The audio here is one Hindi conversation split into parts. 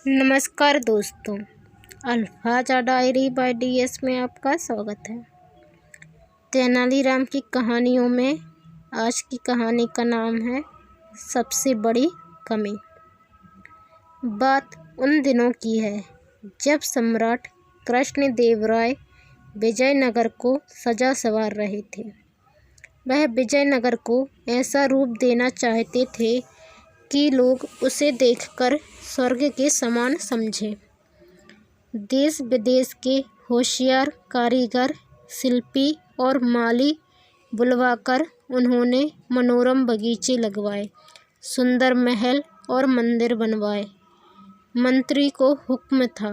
नमस्कार दोस्तों, अल्फाजा डायरी बाय डीएस में आपका स्वागत है। तेनालीराम की कहानियों में आज की कहानी का नाम है सबसे बड़ी कमी। बात उन दिनों की है जब सम्राट कृष्णदेवराय विजयनगर को सजा संवार रहे थे। वह विजयनगर को ऐसा रूप देना चाहते थे कि लोग उसे देखकर स्वर्ग के समान समझें। देश विदेश के होशियार कारीगर, शिल्पी और माली बुलवाकर उन्होंने मनोरम बगीचे लगवाए, सुंदर महल और मंदिर बनवाए। मंत्री को हुक्म था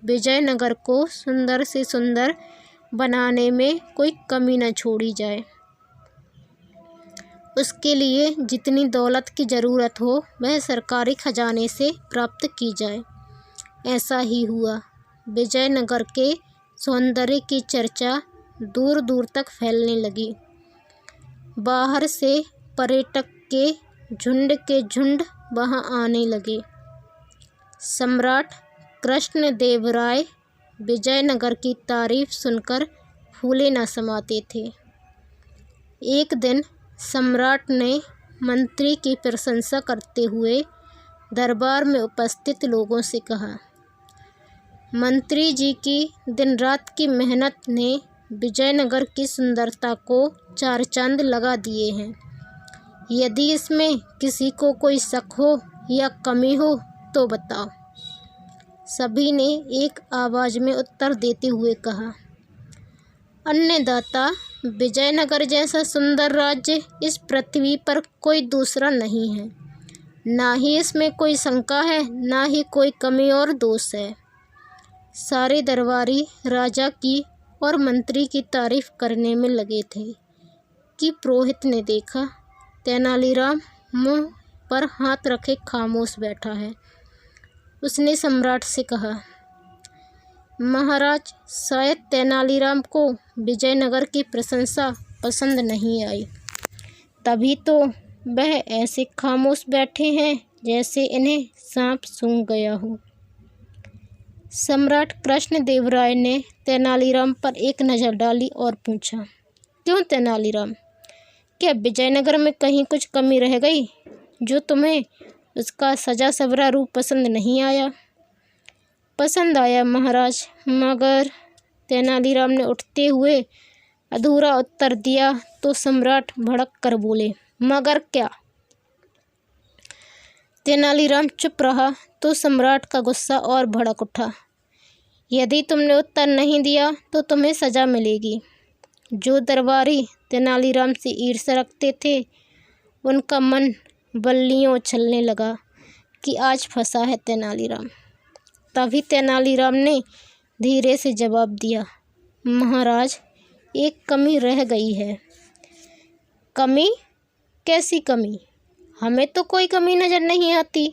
विजयनगर को सुंदर से सुंदर बनाने में कोई कमी न छोड़ी जाए। उसके लिए जितनी दौलत की ज़रूरत हो वह सरकारी खजाने से प्राप्त की जाए। ऐसा ही हुआ। विजयनगर के सौंदर्य की चर्चा दूर दूर तक फैलने लगी। बाहर से पर्यटक के झुंड वहां आने लगे। सम्राट कृष्णदेवराय विजयनगर की तारीफ सुनकर फूले न समाते थे। एक दिन सम्राट ने मंत्री की प्रशंसा करते हुए दरबार में उपस्थित लोगों से कहा, मंत्री जी की दिन रात की मेहनत ने विजयनगर की सुंदरता को चार चांद लगा दिए हैं। यदि इसमें किसी को कोई शक हो या कमी हो तो बताओ। सभी ने एक आवाज़ में उत्तर देते हुए कहा, अन्नदाता, विजयनगर जैसा सुंदर राज्य इस पृथ्वी पर कोई दूसरा नहीं है। ना ही इसमें कोई शंका है, ना ही कोई कमी और दोष है। सारे दरबारी राजा की और मंत्री की तारीफ करने में लगे थे कि पुरोहित ने देखा तेनालीराम मुंह पर हाथ रखे खामोश बैठा है। उसने सम्राट से कहा, महाराज, शायद तेनालीराम को विजयनगर की प्रशंसा पसंद नहीं आई, तभी तो वह ऐसे खामोश बैठे हैं जैसे इन्हें सांप सूंघ गया हो। सम्राट कृष्णदेवराय ने तेनालीराम पर एक नज़र डाली और पूछा, क्यों तेनालीराम, क्या विजयनगर में कहीं कुछ कमी रह गई जो तुम्हें उसका सजा सवरा रूप पसंद नहीं आया? पसंद आया महाराज, मगर तेनालीराम ने उठते हुए अधूरा उत्तर दिया तो सम्राट भड़क कर बोले, मगर क्या? तेनालीराम चुप रहा तो सम्राट का गुस्सा और भड़क उठा। यदि तुमने उत्तर नहीं दिया तो तुम्हें सजा मिलेगी। जो दरबारी तेनालीराम से ईर्ष्या रखते थे उनका मन बल्लियों उछलने लगा कि आज फंसा है तेनालीराम। तभी तेनालीराम ने धीरे से जवाब दिया, महाराज, एक कमी रह गई है। कमी? कैसी कमी? हमें तो कोई कमी नज़र नहीं आती।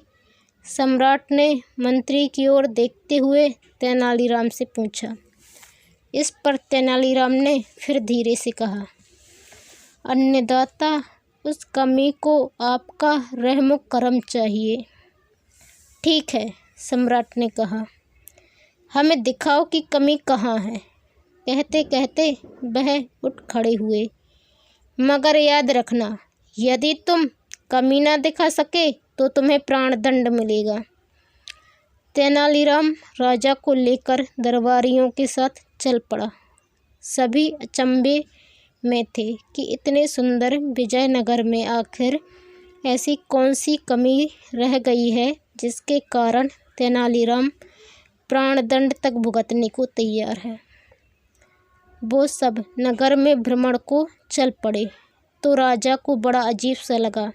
सम्राट ने मंत्री की ओर देखते हुए तेनालीराम से पूछा। इस पर तेनालीराम ने फिर धीरे से कहा, अन्नदाता, उस कमी को आपका रहम करम चाहिए। ठीक है, सम्राट ने कहा, हमें दिखाओ कि कमी कहाँ है। कहते कहते वह उठ खड़े हुए, मगर याद रखना, यदि तुम कमी न दिखा सके तो तुम्हें प्राणदंड मिलेगा। तेनालीराम राजा को लेकर दरबारियों के साथ चल पड़ा। सभी अचंभे में थे कि इतने सुंदर विजयनगर में आखिर ऐसी कौन सी कमी रह गई है जिसके कारण तेनालीराम प्राणदंड तक भुगतने को तैयार है। वो सब नगर में भ्रमण को चल पड़े तो राजा को बड़ा अजीब सा लगा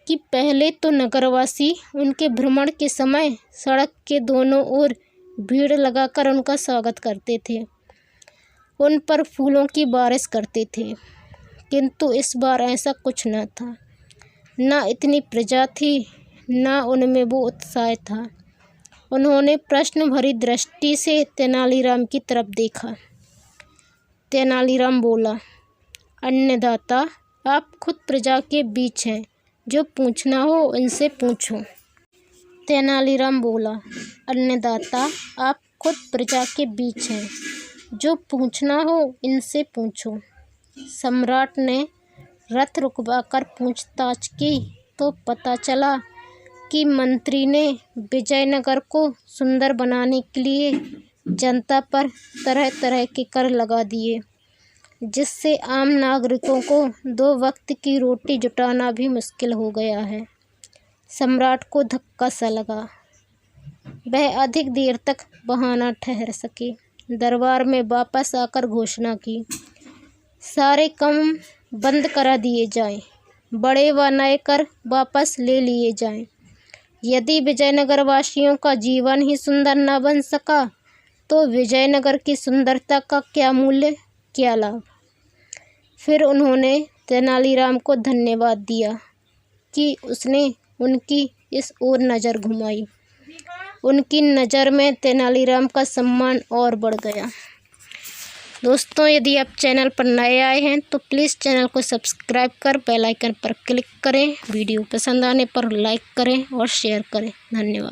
कि पहले तो नगरवासी उनके भ्रमण के समय सड़क के दोनों ओर भीड़ लगाकर उनका स्वागत करते थे, उन पर फूलों की बारिश करते थे, किंतु इस बार ऐसा कुछ न था। न इतनी प्रजा थी, न उनमें वो उत्साह था। उन्होंने प्रश्न भरी दृष्टि से तेनालीराम की तरफ देखा। तेनालीराम बोला, अन्नदाता, आप खुद प्रजा के बीच हैं, जो पूछना हो उनसे पूछो। तेनालीराम बोला, अन्नदाता, आप खुद प्रजा के बीच हैं, जो पूछना हो इनसे पूछो। सम्राट ने रथ रुकवाकर पूछताछ की तो पता चला कि मंत्री ने विजयनगर को सुंदर बनाने के लिए जनता पर तरह तरह के कर लगा दिए, जिससे आम नागरिकों को 2 वक्त की रोटी जुटाना भी मुश्किल हो गया है। सम्राट को धक्का सा लगा। वह अधिक देर तक वहाँ न ठहर सके। दरबार में वापस आकर घोषणा की, सारे काम बंद करा दिए जाएं, बड़े व नए कर वापस ले लिए जाएं। यदि विजयनगर वासियों का जीवन ही सुंदर न बन सका तो विजयनगर की सुंदरता का क्या मूल्य, क्या लाभ। फिर उन्होंने तेनालीराम को धन्यवाद दिया कि उसने उनकी इस ओर नज़र घुमाई। उनकी नज़र में तेनालीराम का सम्मान और बढ़ गया। दोस्तों, यदि आप चैनल पर नए आए हैं तो प्लीज़ चैनल को सब्सक्राइब कर बेल आइकन पर क्लिक करें। वीडियो पसंद आने पर लाइक करें और शेयर करें। धन्यवाद।